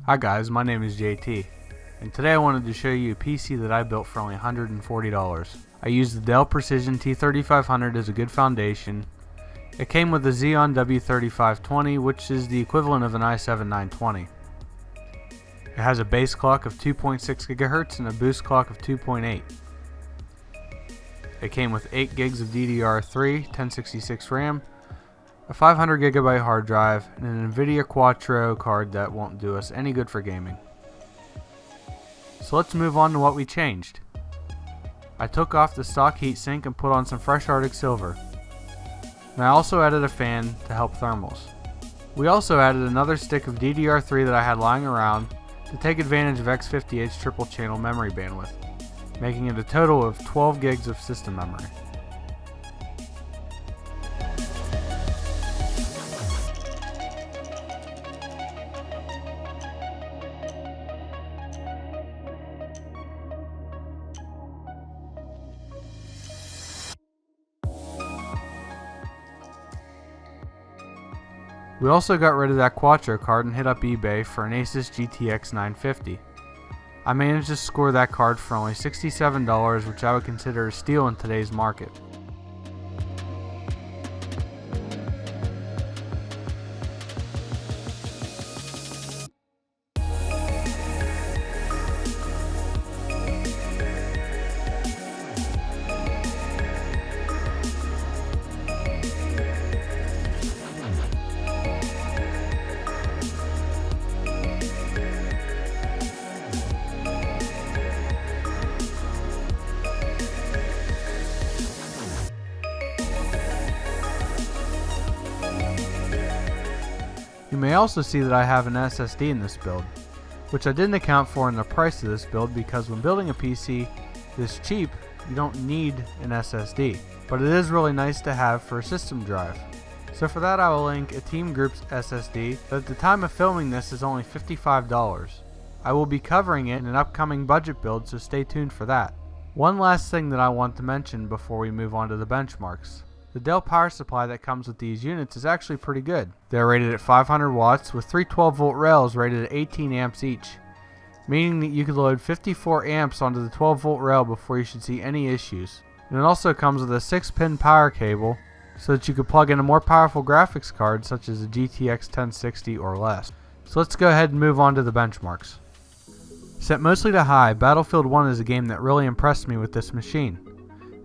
Hi guys, my name is JT, and today I wanted to show you a PC that I built for only $140. I used the Dell Precision T3500 as a good foundation. It came with the Xeon W3520, which is the equivalent of an i7-920. It has a base clock of 2.6 GHz and a boost clock of 2.8. It came with 8 gigs of DDR3, 1066 RAM, a 500GB hard drive, and an Nvidia Quattro card that won't do us any good for gaming. So let's move on to what we changed. I took off the stock heatsink and put on some fresh Arctic silver. And I also added a fan to help thermals. We also added another stick of DDR3 that I had lying around to take advantage of X58's triple channel memory bandwidth, making it a total of 12 gigs of system memory. We also got rid of that Quattro card and hit up eBay for an Asus GTX 950. I managed to score that card for only $67, which I would consider a steal in today's market. You may also see that I have an SSD in this build, which I didn't account for in the price of this build because when building a PC this cheap, you don't need an SSD, but it is really nice to have for a system drive. So for that I will link a Team Group's SSD that at the time of filming this is only $55. I will be covering it in an upcoming budget build, so stay tuned for that. One last thing that I want to mention before we move on to the benchmarks. The Dell power supply that comes with these units is actually pretty good. They're rated at 500 watts with three 12-volt rails rated at 18 amps each, meaning that you could load 54 amps onto the 12-volt rail before you should see any issues. And it also comes with a 6-pin power cable so that you could plug in a more powerful graphics card such as a GTX 1060 or less. So let's go ahead and move on to the benchmarks. Set mostly to high, Battlefield 1 is a game that really impressed me with this machine,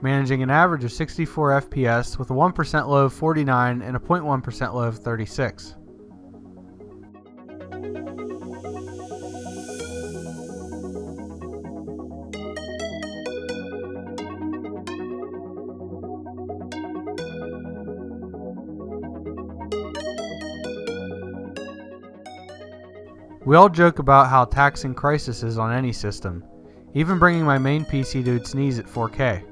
managing an average of 64 FPS with a 1% low of 49 and a 0.1% low of 36. We all joke about how taxing Crysis is on any system, even bringing my main PC to its knees at 4K.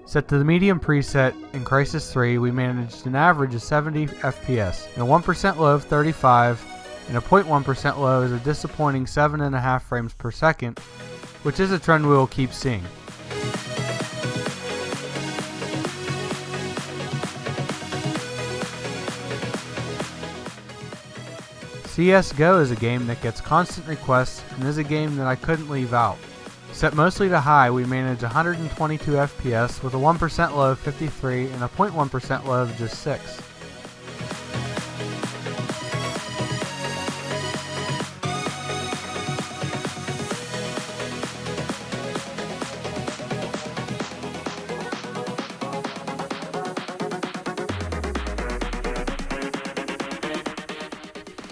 Set to the medium preset in Crysis 3, we managed an average of 70 FPS, and a 1% low of 35, and a 0.1% low is a disappointing 7.5 frames per second, which is a trend we will keep seeing. CSGO is a game that gets constant requests and is a game that I couldn't leave out. Set mostly to high, we manage 122 FPS with a 1% low of 53 and a 0.1% low of just 6.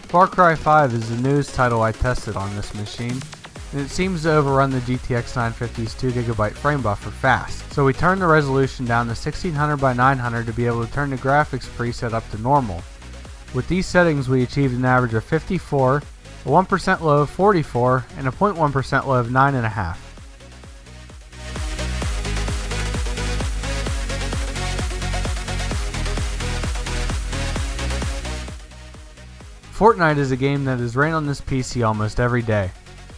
Farcry 5 is the newest title I tested on this machine, and it seems to overrun the GTX 950's 2GB frame buffer fast. So we turned the resolution down to 1600 by 900 to be able to turn the graphics preset up to normal. With these settings we achieved an average of 54, a 1% low of 44, and a 0.1% low of 9.5. FORTNITE is a game that is ran on this PC almost every day.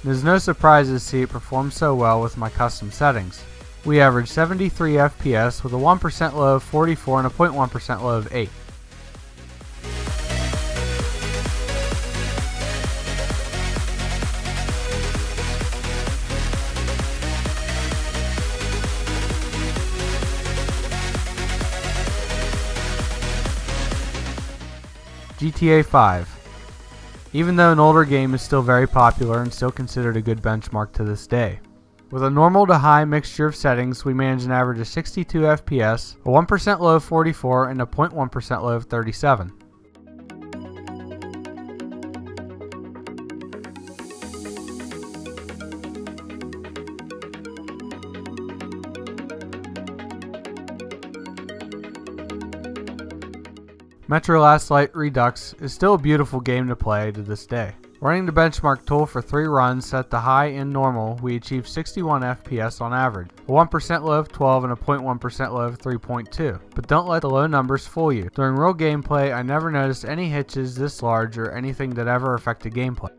It is no surprise to see it perform so well with my custom settings. We averaged 73 FPS with a 1% low of 44 and a 0.1% low of 8. GTA 5. Even though an older game is still very popular and still considered a good benchmark to this day. With a normal to high mixture of settings, we manage an average of 62 FPS, a 1% low of 44, and a 0.1% low of 37. Metro Last Light Redux is still a beautiful game to play to this day. Running the benchmark tool for 3 runs set to high and normal, we achieved 61 FPS on average, a 1% low of 12 and a 0.1% low of 3.2. But don't let the low numbers fool you. During real gameplay, I never noticed any hitches this large or anything that ever affected gameplay.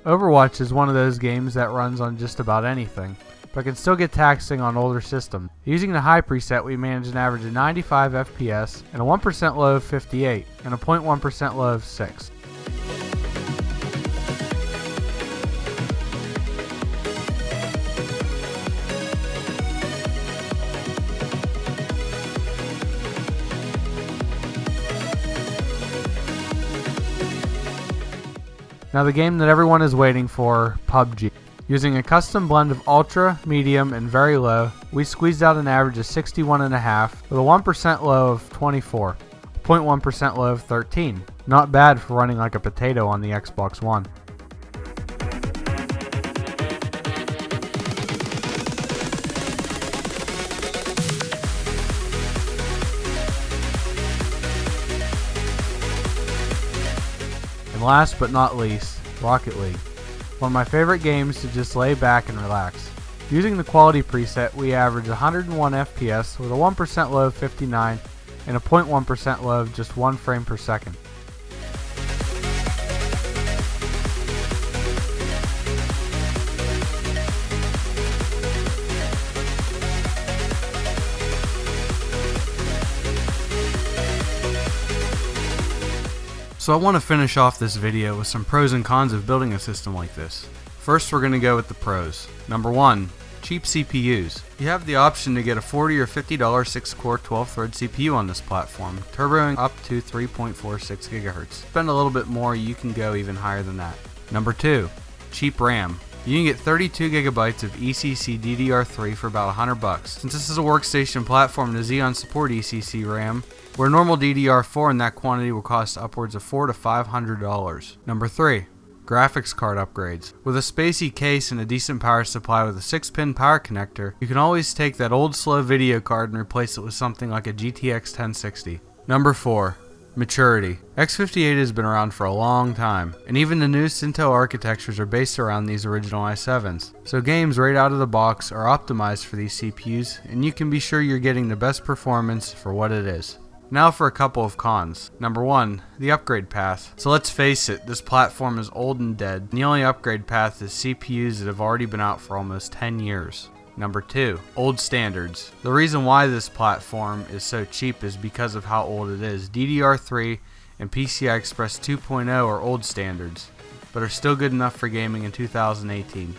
Overwatch is one of those games that runs on just about anything, but can still get taxing on older systems. Using the high preset, we manage an average of 95 FPS and a 1% low of 58 and a 0.1% low of 6. Now the game that everyone is waiting for, PUBG. Using a custom blend of ultra, medium, and very low, we squeezed out an average of 61.5 with a 1% low of 24, 0.1% low of 13. Not bad for running like a potato on the Xbox One. And last but not least, Rocket League. One of my favorite games to just lay back and relax. Using the quality preset, we average 101 FPS with a 1% low of 59 and a 0.1% low of just 1 frame per second. So I want to finish off this video with some pros and cons of building a system like this. First, we're going to go with the pros. Number 1, cheap CPUs. You have the option to get a $40 or $50 6-core 12-thread CPU on this platform, turboing up to 3.46 GHz. Spend a little bit more, you can go even higher than that. Number 2, cheap RAM. You can get 32 GB of ECC DDR3 for about $100. Since this is a workstation platform, the Xeon support ECC RAM, where normal DDR4 in that quantity will cost upwards of $400 to $500. Number 3, graphics card upgrades. With a spacey case and a decent power supply with a 6-pin power connector, you can always take that old slow video card and replace it with something like a GTX 1060. Number 4, maturity. X58 has been around for a long time, and even the newest Intel architectures are based around these original i7s. So games right out of the box are optimized for these CPUs, and you can be sure you're getting the best performance for what it is. Now for a couple of cons. Number 1, the upgrade path. So let's face it, this platform is old and dead, and the only upgrade path is CPUs that have already been out for almost 10 years. Number 2, old standards. The reason why this platform is so cheap is because of how old it is. DDR3 and PCI Express 2.0 are old standards, but are still good enough for gaming in 2018.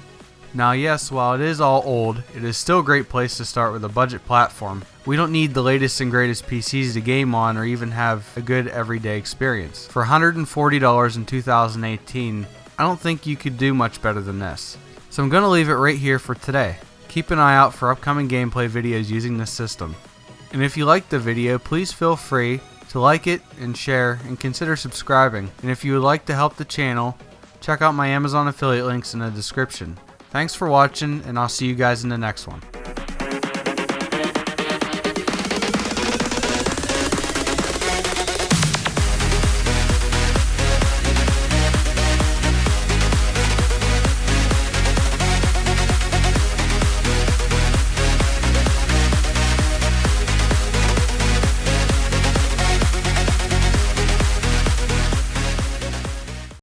Now yes, while it is all old, it is still a great place to start with a budget platform. We don't need the latest and greatest PCs to game on or even have a good everyday experience. For $140 in 2018, I don't think you could do much better than this. So I'm going to leave it right here for today. Keep an eye out for upcoming gameplay videos using this system. And if you liked the video, please feel free to like it and share and consider subscribing. And if you would like to help the channel, check out my Amazon affiliate links in the description. Thanks for watching, and I'll see you guys in the next one.